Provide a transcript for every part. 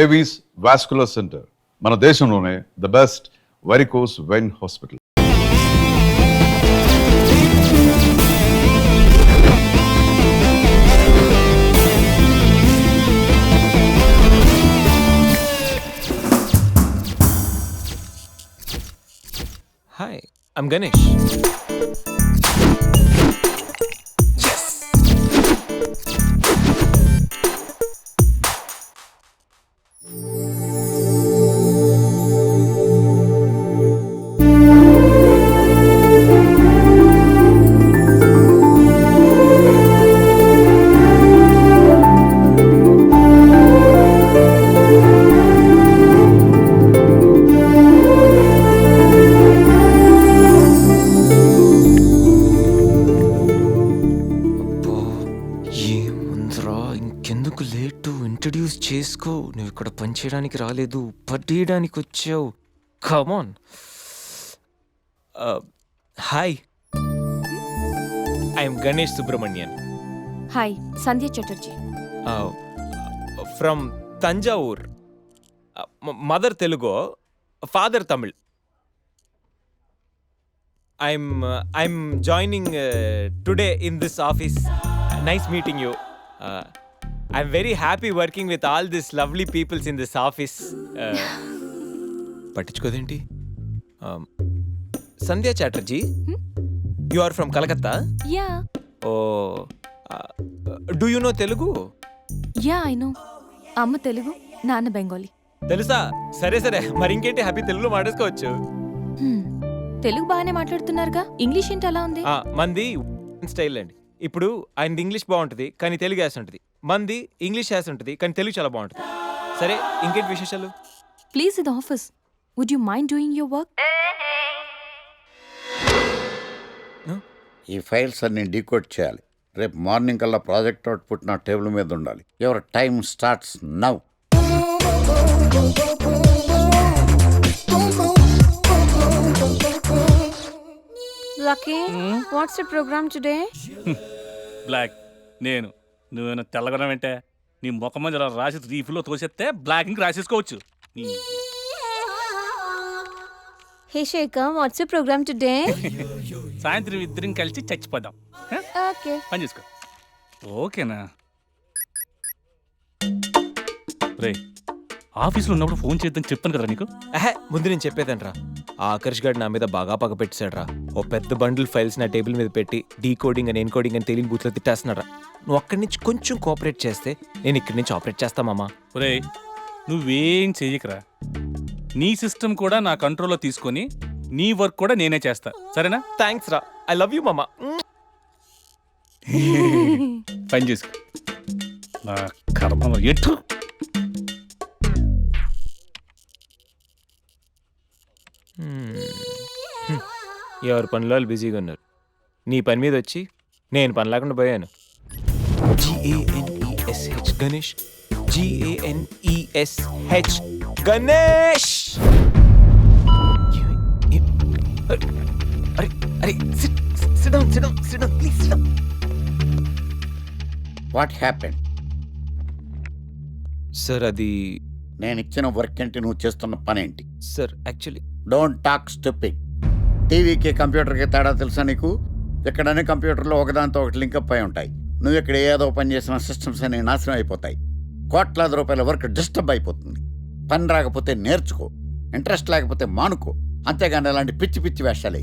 Avis vascular centre, మన దేశంలోనే the best varicose vein hospital. Hi, I'm Ganesh. Yes! ఇంకెందుకు late? Introduce చేసుకో. నువ్వు ఇక్కడ పనిచేయడానికి రాలేదు, పట్టేయడానికి వచ్చావు. Come on. Hi, I'm Ganesh Subramanian. Hi, Sandhya Chatterjee. From Thanjavur. Mother Telugu, father Tamil. I'm joining today in this office. Nice meeting you. I'm very happy working with all these lovely peoples in this office. పట్టించుకోదేంటి? Sandhya Chatterjee, you are from Kolkata? Yeah. Oh, do you know Telugu? Yeah, I know. అమ్మ తెలుగు, నాన్న బెంగాలీ. తెలుసా? సరే సరే, మరి ఇంకేంటి, happy తెలుగులో మాట్లాడుకోవచ్చు. తెలుగు బాగానే మాట్లాడుతున్నారుగా, ఇంగ్లీష్ ఏంటి అలా ఉంది? మంది స్టైల్ అండి. ఇప్పుడు ఆయనది ఇంగ్లీష్ బాగుంటుంది కానీ తెలుగు యాస ఉంటుంది, మంది ఇంగ్లీష్ యాస ఉంటుంది కానీ తెలుగు చాలా బాగుంటుంది. సరే, ఇంకేంటి విశేషాలు? ప్లీజ్, ఇది office. Would you mind doing your work? ఈ ఫైల్స్ అన్ని డీకోడ్ చేయాలి. రేపు మార్నింగ్ కల్లా ప్రాజెక్ట్ అవుట్పుట్ నా టేబుల్ మీద ఉండాలి. Your time starts now. Lucky, what's the program today? Black. నువ్వేనా తెల్లగొనం అంటే నీ ముఖం మీద ఇలా రాసి రీఫ్లో తోసేస్తే బ్లాక్ ఇంక రాసేసుకోవచ్చు. Hey Shekhar, what's the program today? సాయంత్రం ఇద్దరం కలిసి చచ్చిపోదాం. Okay. పని చేసుకో. ఓకేనా? రే, ఆఫీస్లో ఉన్నప్పుడు ఫోన్ చేద్దని చెప్తాను కదా నీకు. ముందు నేను చెప్పేదనరా, ఆ ఆకర్ష్ గారు నా మీద బాగా పగ పెట్టాడురా. ఓ పెద్ద బండిల్ ఫైల్స్ నా టేబుల్ మీద పెట్టి డీకోడింగ్ అని ఎన్కోడింగ్ అని తెలియని బూత్లో తిట్టేస్తున్నారా. నువ్వు అక్కడి నుంచి కొంచెం కోఆపరేట్ చేస్తే నేను ఇక్కడి నుంచి ఆపరేట్ చేస్తామమ్మా. రే, నువ్వేం చెయ్యకరా. నీ సిస్టమ్ కూడా నా కంట్రోల్లో తీసుకొని నీ వర్క్ కూడా నేనే చేస్తా, సరేనా? థ్యాంక్స్ రా, ఐ లవ్ యూ మామా. పని చేసుకో. నా కర్మలో ఎటు. ఎవరి పనిలో వాళ్ళు బిజీగా ఉన్నారు. నీ పని మీద వచ్చి నేను పని లేకుండా పోయాను. GANESH Ganesh, GANESH Ganesh. అరే అరే, sit down please, sit down. What happened? Sir, అది నేను ఇచ్చిన వర్క్ ఏంటి, నువ్వు చేస్తున్న పని ఏంటి? Sir actually don't talk stupid. టీవీకి కంప్యూటర్కి తేడా తెలుసా నీకు? ఎక్కడనే కంప్యూటర్లో ఒకదాంతో ఒకటి లింకప్ అయి ఉంటాయి. నువ్వు ఇక్కడ ఏదో పని చేసిన సిస్టమ్స్ అన్ని నాశనం అయిపోతాయి. కోట్లాది రూపాయల వర్క్ డిస్టర్బ్ అయిపోతుంది. పని రాకపోతే నేర్చుకో, ఇంట్రెస్ట్ లేకపోతే మానుకో, అంతేగాని అలాంటి పిచ్చి పిచ్చి వేషాలే.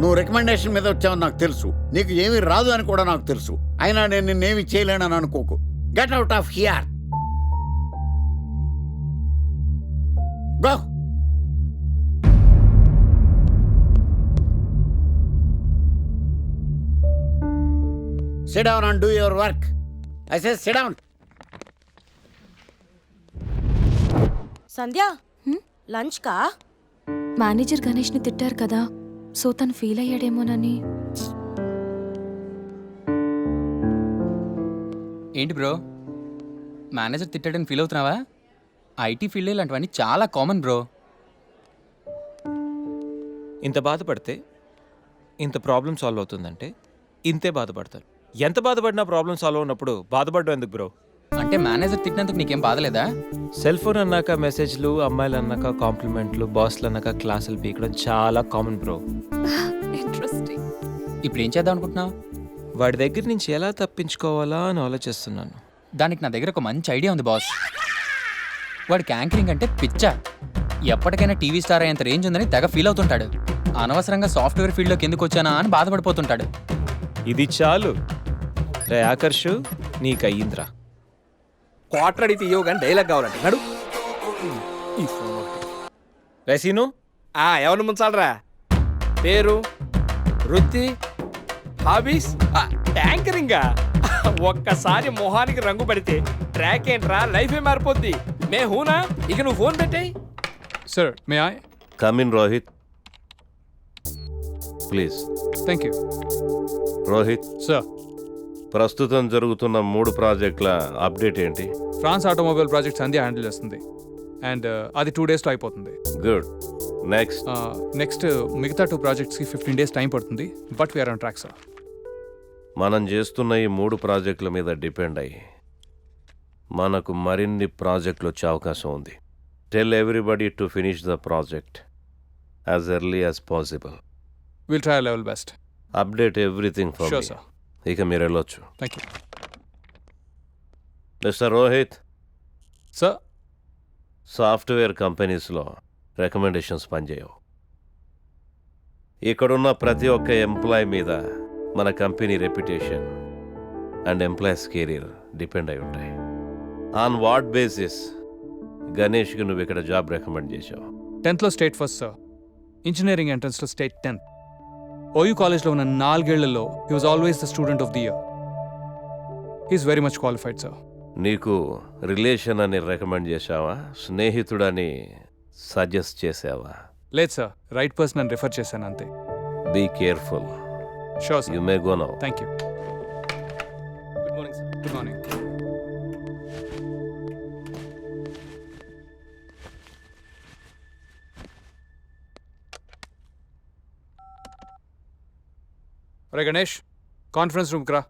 నువ్వు రికమెండేషన్ మీద వచ్చావని నాకు తెలుసు, నీకు ఏమీ రాదు అని కూడా నాకు తెలుసు. అయినా నేను నిన్నేమి చేయలేనని అనుకోకు. Get out of here. Go. Sit down and do your work. I say sit down. Sandhya, lunch కా? మేనేజర్ గణేష్ని తిట్టారు కదా, సో తను ఫీల్ అయ్యాడేమోనని. ఏంటి బ్రో, మేనేజర్ తిట్టాడని ఫీల్ అవుతున్నావా? ఐటీ ఫీల్డ్ ఇలాంటివన్నీ చాలా కామన్ బ్రో. ఇంత బాధపడితే ఇంత ప్రాబ్లం సాల్వ్ అవుతుందంటే ఇంతే బాధపడతారు. ఎంత బాధపడినా ప్రాబ్లం సాల్వ్ అయినప్పుడు బాధపడడం ఎందుకు బ్రో? అంటే మేనేజర్ తిట్టినందుకు నీకేం బాధలేదా? సెల్ ఫోన్ అన్నాక మెసేజ్లు, అమ్మాయిలు అన్నాక కాంప్లిమెంట్లు, బాస్లు అన్నాక క్లాసులు పీకడం చాలా కామన్ బ్రో. ఇంట్రెస్టింగ్. ఇప్పుడు ఏం చేద్దాం అనుకుంటున్నావు? వాడి దగ్గర నుంచి ఎలా తప్పించుకోవాలా అని ఆలోచిస్తున్నాను. దానికి నా దగ్గర ఒక మంచి ఐడియా ఉంది బాస్. వాడికి యాంకరింగ్ అంటే పిచ్చా. ఎప్పటికైనా టీవీ స్టార్ అయ్యేంత రేంజ్ ఉందని తెగ ఫీల్ అవుతుంటాడు. అనవసరంగా సాఫ్ట్వేర్ ఫీల్డ్లోకి ఎందుకు వచ్చానా అని బాధపడిపోతుంటాడు. ఇది చాలు. రే ఆకర్షు, నీకు అయ్యిందిరా. క్వార్టర్ అడిగితే ఇవ్వవు కానీ డైలాగ్ కావాలంటే నడు. ఈ ఫోన్ ఒకటి. రే సీను, ఎవరిని ముంచాలరా? పేరు, వృత్తి, హాబీస్, యాంకరింగా? ఒక్కసారి మొహానికి రంగు పడితే ట్రాక్ ఏంట్రా, లైఫే మారిపోద్ది. మే హూనా, ఇక నువ్వు ఫోన్ పెట్టాయి. Sir may I? Come in Rohit please. Thank you Rohit, sir. ప్రస్తుతం జరుగుతున్న 3 ప్రాజెక్టుల అప్డేట్ ఏంటి? France automobile project Sandhya handle చేస్తుంది అండ్ అది 2 daysలో అయిపోతుంది. గుడ్. నెక్స్ట్? నెక్స్ట్ మిగతా 2 ప్రాజెక్ట్స్కి 15 days టైం పడుతుంది. But we're on track sir. మనం చేస్తున్న ఈ 3 ప్రాజెక్టుల మీద డిపెండ్ అయ్యి మనకు మరిన్ని ప్రాజెక్టులు వచ్చే అవకాశం ఉంది. Tell everybody to finish the project as early as possible. Will try level best. Update everything for sure me. Sir. ఇక మీరు వెళ్ళొచ్చు. Thank you mister Rohit, sir. Software కంపెనీస్లో రికమెండేషన్స్ పనిచేయవు. ఇక్కడున్న ప్రతి ఒక్క ఎంప్లాయ్ మీద మన company reputation and employees career depend అయి ఉంటాయి. ఆన్ వాట్ బేసిస్ గణేష్కి నువ్వు ఇక్కడ జాబ్ రికమెండ్ చేశావు? 10thలో స్టేట్ ఫస్ట్ సార్. ఇంజనీరింగ్ ఎంట్రన్స్లో స్టేట్ 10th. ఓయూ కాలేజ్లో ఉన్న 4 ఏళ్లలో he was always the student of the year. He is very much qualified sir. నీకు రిలేషన్ అని రికమెండ్ చేశావా, స్నేహితుడని సజెస్ట్ చేసావా? లేదు సార్, రైట్ పర్సన్ అని రిఫర్ చేశాను అంతే. Be careful. Sure sir. You may go now. Thank you. Good morning sir. Good morning. అరే గణేష్, కాన్ఫరెన్స్ రూమ్కి రా.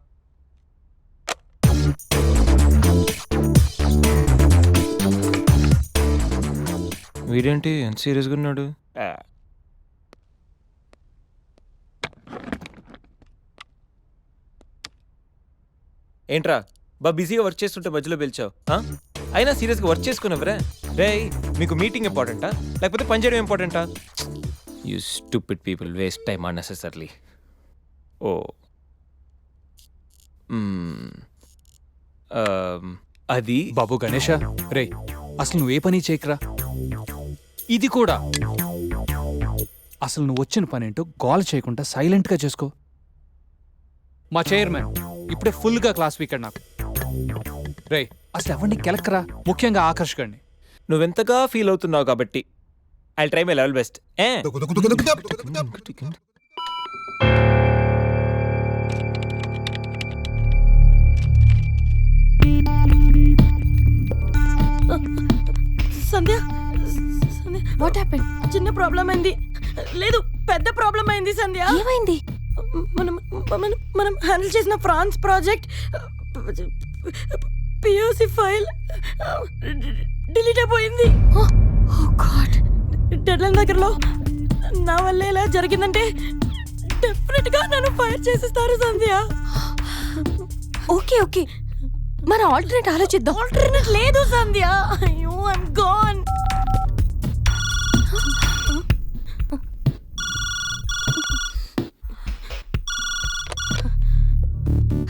వీడేంటి ఎంత సీరియస్గా ఉన్నాడు? ఏంట్రా బిజీగా వర్క్ చేస్తుంటే మధ్యలో పిలిచావు? అయినా సీరియస్గా వర్క్ చేసుకున్నావురా? రే, మీకు మీటింగ్ ఇంపార్టెంటా లేకపోతే పని చేయడం ఇంపార్టెంటా? You stupid people waste time unnecessarily. ఓ అది బాబు గణేష, రే అసలు నువ్వు ఏ పని చేయకరా. ఇది కూడా అసలు నువ్వు వచ్చిన పని ఏంటో గోల చేయకుండా సైలెంట్గా చేసుకో. మా చైర్మన్ ఇప్పుడే ఫుల్గా క్లాస్ వీకెండ్ నాకు. రే అసలు ఎవరిని కెలక్కరా, ముఖ్యంగా ఆకర్ష్ గారిని. నువ్వెంతగా ఫీల్ అవుతున్నావు కాబట్టి I try my level best. Sandhya, what happen? చిన్న ప్రాబ్లం అయింది. లేదు, పెద్ద ప్రాబ్లం అయింది సంధ్య. ఏమైంది? మనం మనం మనం హ్యాండిల్ చేసిన France project POC file delete అయిపోయింది. Oh God. డెడ్లైన్ దగ్గరలో నా వల్ల ఇలా జరిగిందంటే డెఫినెట్ గా నన్ను ఫైర్ చేసేస్తారు సంధ్య. ఓకే ఓకే, మన ఆల్టర్నేట్ ఆలోచిద్దాం. ఆల్టర్నేట్ లేదు సంధ్య. అయ్యో, I'm gone.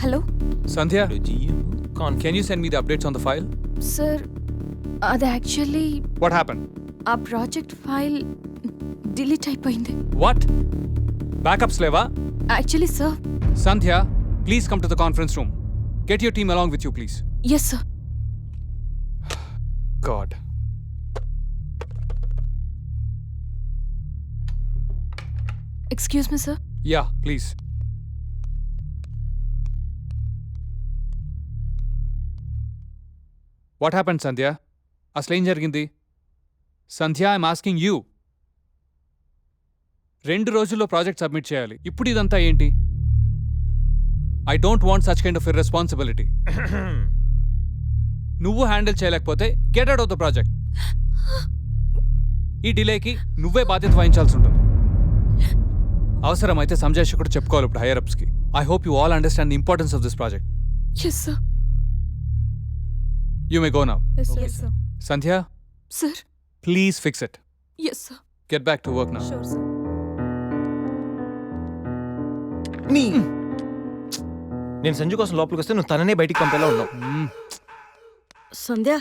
Hello Sandhya, can you send me the updates on the file? Sir, అది యాక్చువల్లీ వాట్ హ్యాపెన్? ఆ ప్రాజెక్ట్ ఫైల్ డిలీట్ అయిపోయింది. వాట్? బ్యాకప్స్ లేవా? Actually sir. Sandhya, please come to the conference room. Get your team along with you, please. Yes, sir. God. Excuse me, sir. Yeah, please. What happened, Sandhya? అసలు ఏం జరిగింది? సంధ్య, I'm asking you. 2 రోజుల్లో project submit చేయాలి. ఇప్పుడు ఇదంతా ఏంటి? I don't want such kind of irresponsibility. నువ్వు handle చేయలేకపోతే get out of the project. ఈ డిలేకి నువ్వే బాధ్యత వహించాల్సి ఉంటుంది. అవసరమైతే సంజయ్ కూడా చెప్పుకోవాలి ఇప్పుడు హైయర్ అప్స్కి. I hope you all understand the importance of this project. Yes sir. You may go now. Yes sir. Sandhya, sir. Please fix it. Yes sir. Get back to work now. Sure sir. నేను సంజు కోసం లోపలికి వస్తే నువ్వు తననే బయటికి పంపేలా ఉన్నావు. సంధ్య,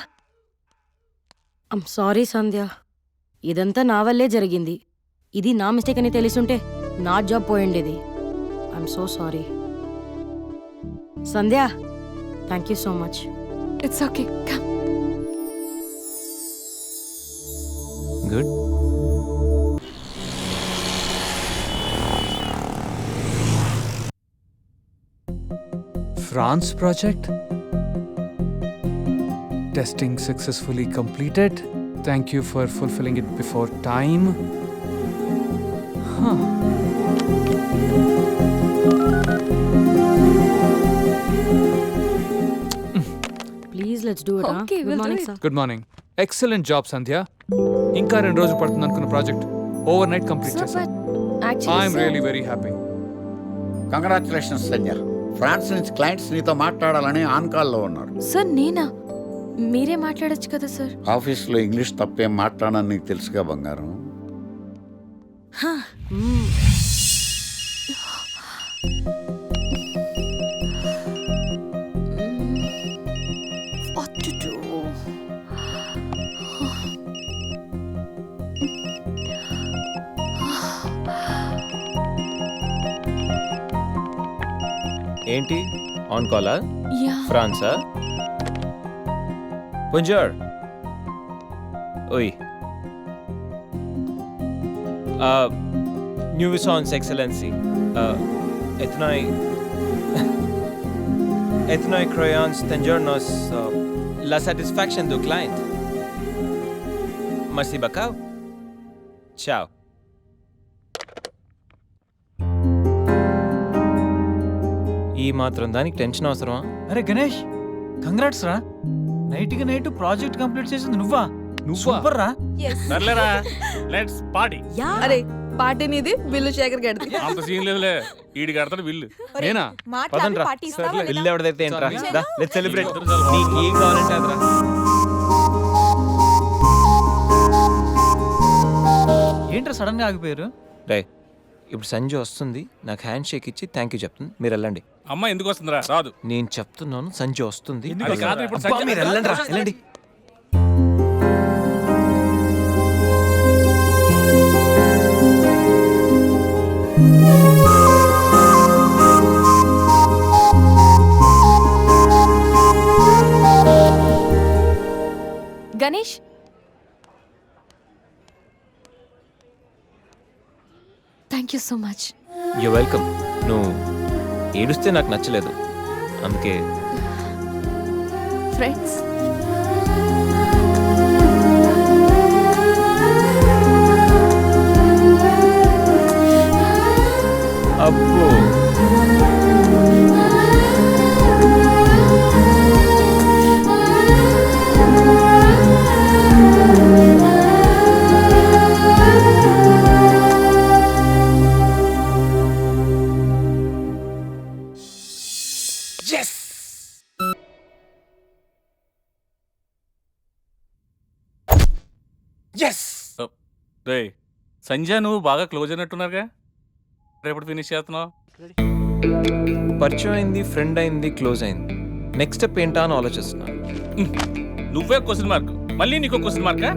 I'm sorry సంధ్య. ఇదంతా నా వల్లే జరిగింది. ఇది నా మిస్టేక్ అని తెలిసుంటే నా జాబ్ పోయిండేది. I'm so sorry Sandhya. Thank you so much. It's okay. Come. Good. France project. Testing successfully completed. Thank you for fulfilling it before time. Huh. Please let's do it. Okay, we'll do it. Sir. Good morning. Excellent job, Sandhya. ఇంకా 2 రోజులు పడుతుంది అనుకున్న project overnight complete sir చేశాను. But I'm actually really very happy. Congratulations Sanjay. France నుంచి clients నీతో మాట్లాడాలని on కాల్లో ఉన్నారు. సార్ నేనా? మీరే మాట్లాడొచ్చు కదా సార్. ఆఫీస్లో ఇంగ్లీష్ తప్పేం మాట్లాడని నీకు తెలుసుగా బంగారం. What to do? ఏంటి ఆన్ కాలా? Yeah. ఫ్రాన్సా? Bonjour. Oui. Nuisance Excellency. Ethnoi croyance tengernos la satisfaction du client. Merci beaucoup. Ciao. ఈ మాత్రం దానికి టెన్షన్ అవసరమా? అరే గణేష్, కంగ్రాట్స్ రా. నైట్కి నైట్ ప్రాజెక్ట్ కంప్లీట్ చేసింది నువ్వా? సూపర్ రా. సర్లేరా, లెట్స్ పార్టీ. అరే పార్టీ నీది, బిల్లు శేఖర్ గడిది. అంత సీన్ లేదులే, ఈడి కడతాడు బిల్లు. నేనా? పదండ్రా. బిల్లు ఎవరిదైతే ఏంట్రా? దా, లెట్స్ సెలబ్రేట్. నీకు ఏం కావాలంటే అదిరా. ఏంట్రా సడన్ గా ఆగిపోయారు? రే, ఇప్పుడు సంజు వస్తుంది, నాకు హ్యాండ్ షేక్ ఇచ్చి థ్యాంక్ యూ చెప్తుంది, మీరు వెళ్ళండి. అమ్మ ఎందుకు వస్తుందిరా? రాదు. నేను చెప్తున్నాను, సంజు వస్తుంది. అది కాదు, ఇప్పుడు అబ్బా, సంజు- మీరు వెళ్ళండి రా, వెళ్ళండి. Ganesh, thank you so much. You welcome. నువ్వు ఏడుస్తే నాకు నచ్చలేదు, అందుకే. ఫ్రెండ్స్, అబ్బో, రే సంజయ్, నువ్వు బాగా క్లోజ్ అయినట్టున్నారుగా. రేపటి ఫినిష్ చేస్తున్నావు. పరిచయం అయింది, ఫ్రెండ్ అయింది, క్లోజ్ అయింది. నెక్స్ట్ స్టెప్ ఏంటా అని ఆలోచిస్తున్నా. నువ్వే క్వశ్చన్ మార్క్, మళ్ళీ నీకు question markka?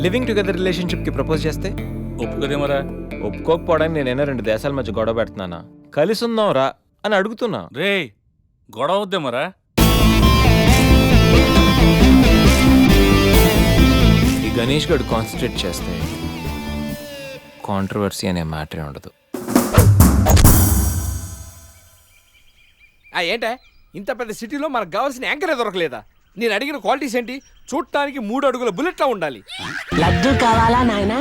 Living together relationship కి ప్రపోజ్ చేస్తే ఒప్పుకోదేమరా? ఒప్పుకోకపోవడానికి నేనైనా 2 దేశాల మధ్య గొడవ పెడుతున్నానా? కలిసి ఉందాం రా అని అడుగుతున్నా. రే గొడవ అవుద్దేమరా? ఈ గణేష్ గడు కాన్సన్ట్రేట్ చేస్తే కాంట్రవర్సీ అనే మ్యాటరే ఉండదు. ఏంటే ఇంత పెద్ద సిటీలో మనకు కావాల్సిన యాంకరే దొరకలేదా? నేను అడిగిన క్వాలిటీస్ ఏంటి? చూడటానికి 3 అడుగుల బుల్లెట్లా ఉండాలి, లడ్డు కావాలా నాయనా?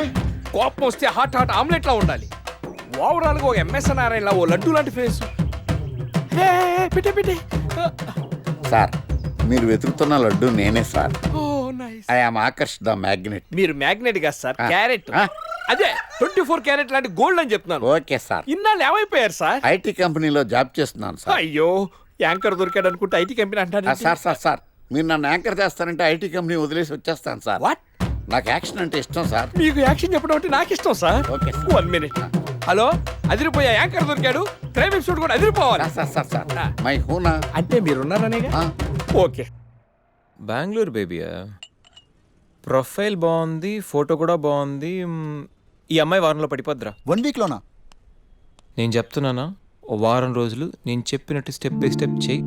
కోపం వస్తే హాట్ హాట్ ఆమ్లెట్లా ఉండాలి, ఓవరాల్గా ఒక ఎంఎస్ నారాయణలా ఓ లడ్డు లాంటి ఫేస్. పెట్టే సార్, మీరు వెతుకుతున్న లడ్డు నేనే సార్. Oh nice. I am Akarsh the magnet. మీరు మ్యాగ్నెట్ కాదు సార్, ఆ. క్యారెట్. ఆ. అదే 24 క్యారెట్ లాంటి గోల్డ్ అని చెప్తున్నాను. Okay sir. ఇన్నాళ్ళు ఏమైపోయారు సార్? ఐటీ కంపెనీలో జాబ్ చేస్తున్నాను సార్. అయ్యో, యాంకర్ దొరికాడు అనుకుంటే ఐటీ కంపెనీ అంటారు. సార్ మీరు నన్ను యాంకర్ చేస్తారంటే ఐటీ కంపెనీ వదిలేసి వచ్చేస్తాను సార్. వాట్? నాకు యాక్షన్ అంటే ఇష్టం సార్. మీకు యాక్షన్ చెప్పడం అంటే నాకు ఇష్టం sir. Okay sir. 1 minute. Hello, అదిరిపోయా యాంకర్ దొరికాడు, క్రైమ్ ఎపిసోడ్ కూడా అదిరిపోవాలి. సార్ మై హూనా. అంటే మీరున్నారనేగా. ఆ. ఓకే. బెంగళూరు బేబీయా? ప్రొఫైల్ బాగుంది, ఫోటో కూడా బాగుంది. ఈ అమ్మాయి వారంలో పడిపోద్దిరా. 1 వీక్లోనా? నేను చెప్తున్నానా, ఓ వారం రోజులు నేను చెప్పినట్టు స్టెప్ బై స్టెప్ చేయి,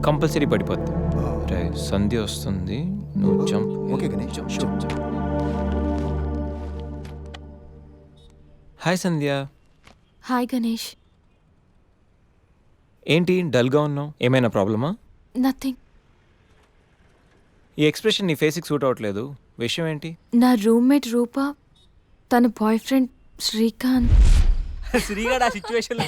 కంపల్సరీ పడిపోద్ది. రే, సంధ్య వస్తుంది, నువ్వు జంప్. ఓకే గణేష్. హాయ్ సంధ్య. హాయ్ గణేష్. ఏంటి డల్గా ఉన్నావు? ఏమైనా ప్రాబ్లమా? నథింగ్. ఈ ఎక్స్ప్రెషన్ నీ ఫేస్కి సూట్ అవ్వట్లేదు. విషయం ఏంటి? నా రూమ్మేట్ రూప, తన బాయ్ ఫ్రెండ్ శ్రీకాంత్. శ్రీగాడు ఆ సిచ్యువేషన్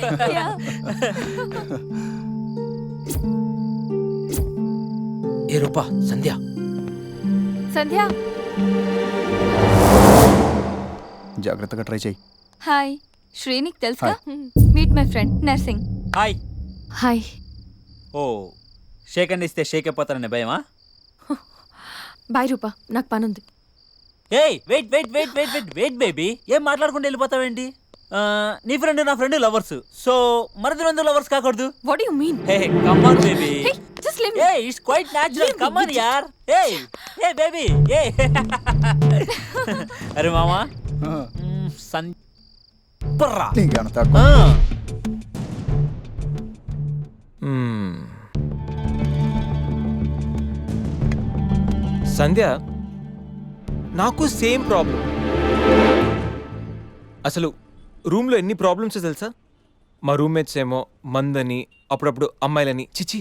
ఏ రూపా, సంధ్య. సంధ్య. జాగ్రత్తగా ట్రై చేయి. హాయ్. శ్రీనిక్ తెలుసా? Meet my friend Narsing. Hi. Hi. Oh, shake hand ఇస్తే షేక్ అయిపోతారని భయమా? బాయ్ రూప, నాకు పనుంది. Hey wait wait wait wait wait wait baby, ఏం మాట్లాడుకుంటూ వెళ్ళిపోతావేంటి? నీ ఫ్రెండ్ నా ఫ్రెండ్ లవర్స్, సో మరిద్దరు లవర్స్ కాకూడదు. What you mean? Hey come on baby. Just live. Hey it's quite natural. Come on యార్. Hey baby hey. అరే మామా సన్ పర్రా. నీకేమన్నా తక్కువ? సంధ్య, నాకు సేమ్ ప్రాబ్లం. అసలు రూమ్లో ఎన్ని ప్రాబ్లమ్స్ తెలుసా? మా రూమ్మేట్స్ ఏమో మందని, అప్పుడప్పుడు అమ్మాయిలని, చిచి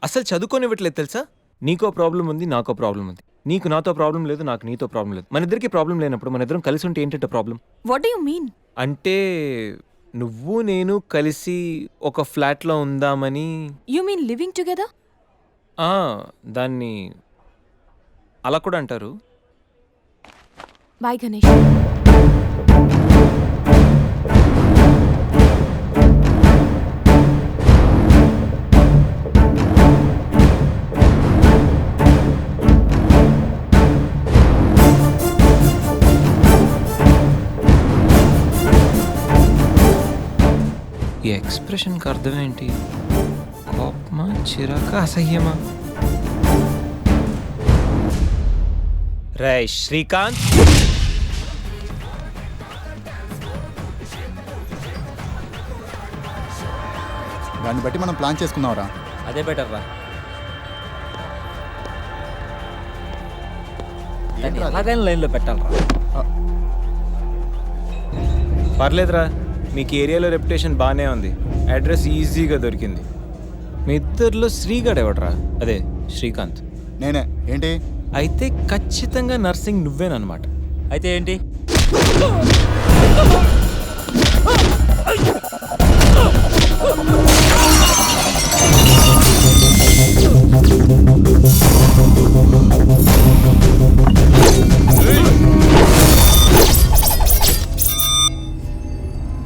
అసలు చదువుకోనివ్వట్లేదు తెలుసా? నీకో ప్రాబ్లం ఉంది, నాకో ప్రాబ్లం ఉంది. నీకు నాతో ప్రాబ్లం లేదు, నాకు నీతో ప్రాబ్లం లేదు. మన ఇద్దరికి ప్రాబ్లం లేనప్పుడు మన ఇద్దరం కలిసి ఉంటే ఏంటంటే problem? What do you mean? అంటే నువ్వు నేను కలిసి ఒక ఫ్లాట్లో ఉందామని. You mean living together? దాన్ని అలా కూడా అంటారు. బాయ్ గణేష్. ఈ ఎక్స్ప్రెషన్కి అర్థం ఏంటి? కోపమా, చిరాక, అసహ్యమా? రేయ్ శ్రీకాంత్, దాన్ని బట్టి మనం ప్లాన్ చేసుకుందాంరా. అదే బెటర్ రా. దాన్ని ఎలాగైనా లైన్లో పెట్టాలరా. పర్లేదురా, మీకు ఏరియాలో రెప్యుటేషన్ బాగానే ఉంది, అడ్రస్ ఈజీగా దొరికింది. మీ ఇద్దరిలో శ్రీగాడు ఎవడరా? అదే శ్రీకాంత్. నేనే. ఏంటి? అయితే ఖచ్చితంగా నర్సింగ్ నువ్వేనమాట. అయితే ఏంటి?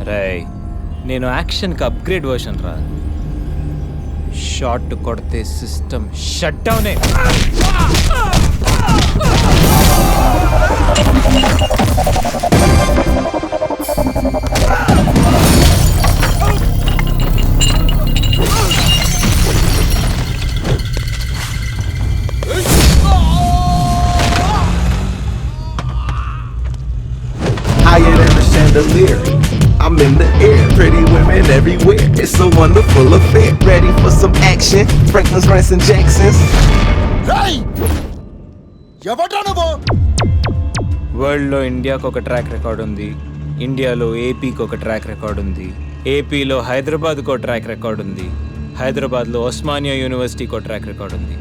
రేయ్, నేను యాక్షన్కి అప్గ్రేడ్ వర్షన్ రా. షాట్ కొడితే సిస్టమ్ షట్ డౌనే. Higher than a chandelier, I'm in the air, pretty women everywhere, it's a wonderful affair. Ready for some action, Franklin's, Branson, Jackson's. వరల్డ్లో ఇండియాకు ఒక ట్రాక్ రికార్డ్ ఉంది, ఇండియాలో ఏపీకి ఒక ట్రాక్ రికార్డ్ ఉంది, ఏపీలో హైదరాబాద్కు ఒక ట్రాక్ రికార్డ్ ఉంది, హైదరాబాద్లో ఉస్మానియా యూనివర్సిటీకి ఒక ట్రాక్ రికార్డ్ ఉంది.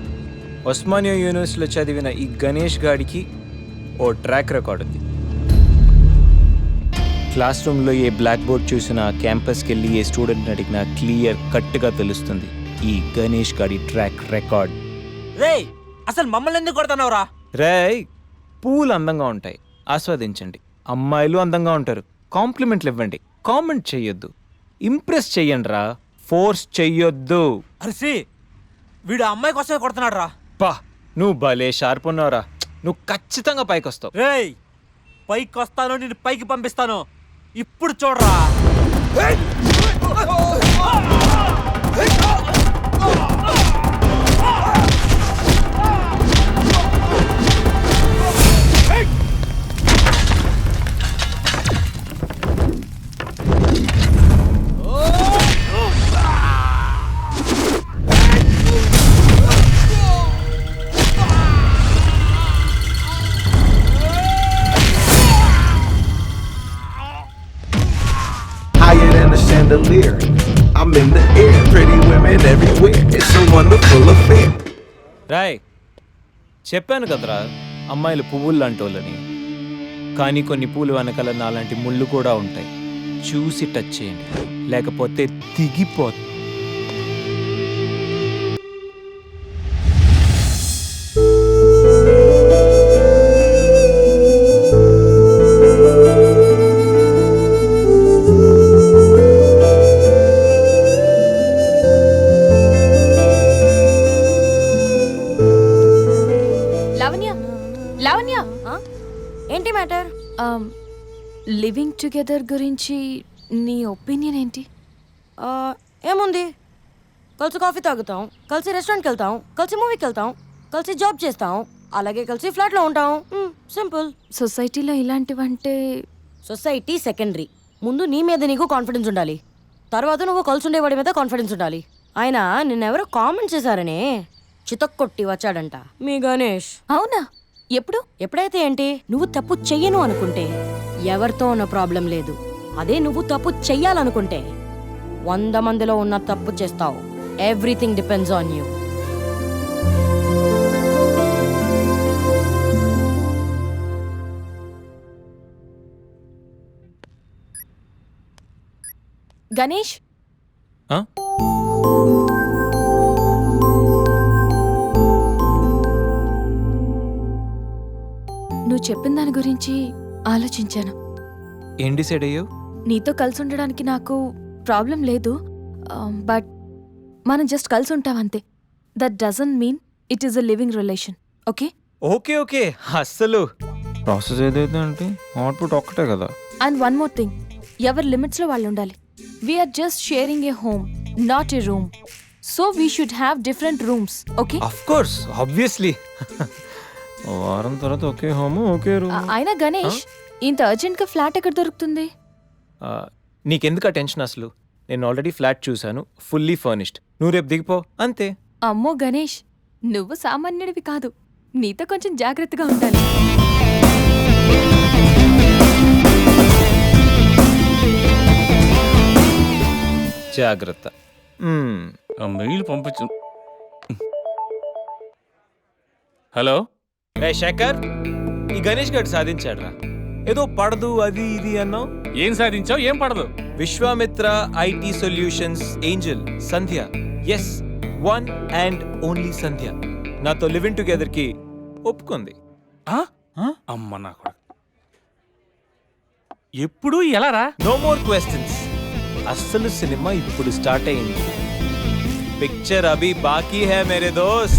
ఉస్మానియా యూనివర్సిటీలో చదివిన ఈ గణేష్ గాడికి ఓ ట్రాక్ రికార్డ్ ఉంది. క్లాస్ రూమ్లో ఏ బ్లాక్ బోర్డ్ చూసినా, క్యాంపస్కి వెళ్ళి ఏ స్టూడెంట్ అడిగినా క్లియర్ కట్గా తెలుస్తుంది ఈ గణేష్ గాడి ట్రాక్ రికార్డ్. రేయ్ అసలు మమ్మల్ని ఎందుకు కొడుతున్నావురా? రేయ్ పూలు అందంగా ఉంటాయి, ఆస్వాదించండి. అమ్మాయిలు అందంగా ఉంటారు, కాంప్లిమెంట్లు ఇవ్వండి. కామెంట్ చెయ్యొద్దు, ఇంప్రెస్ చెయ్యండి రా, ఫోర్స్ చెయ్యొద్దు. అరిసి వీడు ఆ అమ్మాయి కోసమే కొడుతున్నాడు రా. పా నువ్వు భలే షార్ప్ ఉన్నావురా, నువ్వు ఖచ్చితంగా పైకి వస్తావు. రేయ్ పైకి వస్తాను, నేను పైకి పంపిస్తాను. ఇప్పుడు చూడరా. Higher than a chandelier. I'm in the air. Pretty women everywhere. It's a wonderful affair. Roy చెప్పాను కదరా అమ్మాయిలు పువ్వులు లాంటి వాళ్ళని, కానీ కొన్ని పూలు వెనకాల నాలాంటి ముళ్ళు కూడా ఉంటాయి. చూసి టచ్ చేయండి, లేకపోతే దిగిపోతుంది. లావణ్య, లావణ్య, ఆ? ఏంటి మ్యాటర్? లివింగ్ టుగెదర్ గురించి నీ ఒపీనియన్ ఏంటి? ఏముంది, కలిసి కాఫీ తాగుతాం, కలిసి రెస్టారెంట్కి వెళ్తాం, కలిసి మూవీకి వెళ్తాం, కలిసి జాబ్ చేస్తాం, అలాగే కలిసి ఫ్లాట్లో ఉంటాం. సింపుల్. సొసైటీలో ఇలాంటివంటే సొసైటీ సెకండరీ. ముందు నీ మీద నీకు కాన్ఫిడెన్స్ ఉండాలి, తర్వాత నువ్వు కలిసి ఉండేవాడి మీద కాన్ఫిడెన్స్ ఉండాలి. ఆయన నిన్నెవరో కామెంట్ చేశారనే చితక్కొట్టి వచ్చాడంట మీ గణేష్. అవునా? ఎప్పుడు? ఎప్పుడైతే ఏంటి, నువ్వు తప్పు చెయ్యను అనుకుంటే ఎవరితో ఉన్న ప్రాబ్లం లేదు. అదే నువ్వు తప్పు చెయ్యాలనుకుంటే 100 మందిలో ఉన్న తప్పు చేస్తావు. Everything depends on you. Ganesh, ఆ? నువ్వు చెప్పిన దాని గురించి ఆలోచించాను. ఏం డిసైడ్ అయ్యావు? నీతో కలిసి ఉండడానికి నాకు ప్రాబ్లం లేదు, బట్ మనం జస్ట్ కలిసి ఉంటాం అంతే. That doesn't mean it is a living relation. Okay okay okay, అస్సలు ప్రాసెస్ ఏదైతే అంటే అవుట్పుట్ ఒక్కటే కదా. అండ్ వన్ మోర్ థింగ్, ఎవరి లిమిట్స్లో వాళ్ళు ఉండాలి. We're just sharing a home, not a room. So we should have different rooms. Okay, of course, obviously. వారం తర్వాత ఒకే హోమ్ ఒకే రూమ్. అయినా గణేష్, ఇంత అర్జెంట్గా ఫ్లాట్ ఎక్కడ దొరుకుతుంది? నీకెందుకు ఆ టెన్షన్ అసలు? నేను ఆల్రెడీ ఫ్లాట్ చూశాను, ఫుల్లీ ఫర్నిష్డ్. నువ్వు రేపు దిగిపో అంతే. అమ్మో గణేష్, నువ్వు సామాన్యుడివి కాదు, నీతో కొంచెం జాగ్రత్తగా ఉండాలి. జాగ్రత్త. మెయిల్ పంపించు. హలో రే శేఖర్, ఈ గణేష్ గడ్ సాధించాడు రా. ఏదో పడదు అది ఇది అన్నావు. ఏం సాధించావు? ఏం పడదు? Vishwamitra IT solutions angel Sandhya, yes, one and only Sandhya నాతో లివింగ్ టుగెదర్ కి ఒప్పుకుంది. అమ్మ నా కొడుకు. ఎప్పుడు ఎలా రా? No more questions. అస్సలు సినిమా ఇప్పుడు స్టార్ట్ అయింది. పిక్చర్ అభి బాకీ హై మేరే దోస్త్.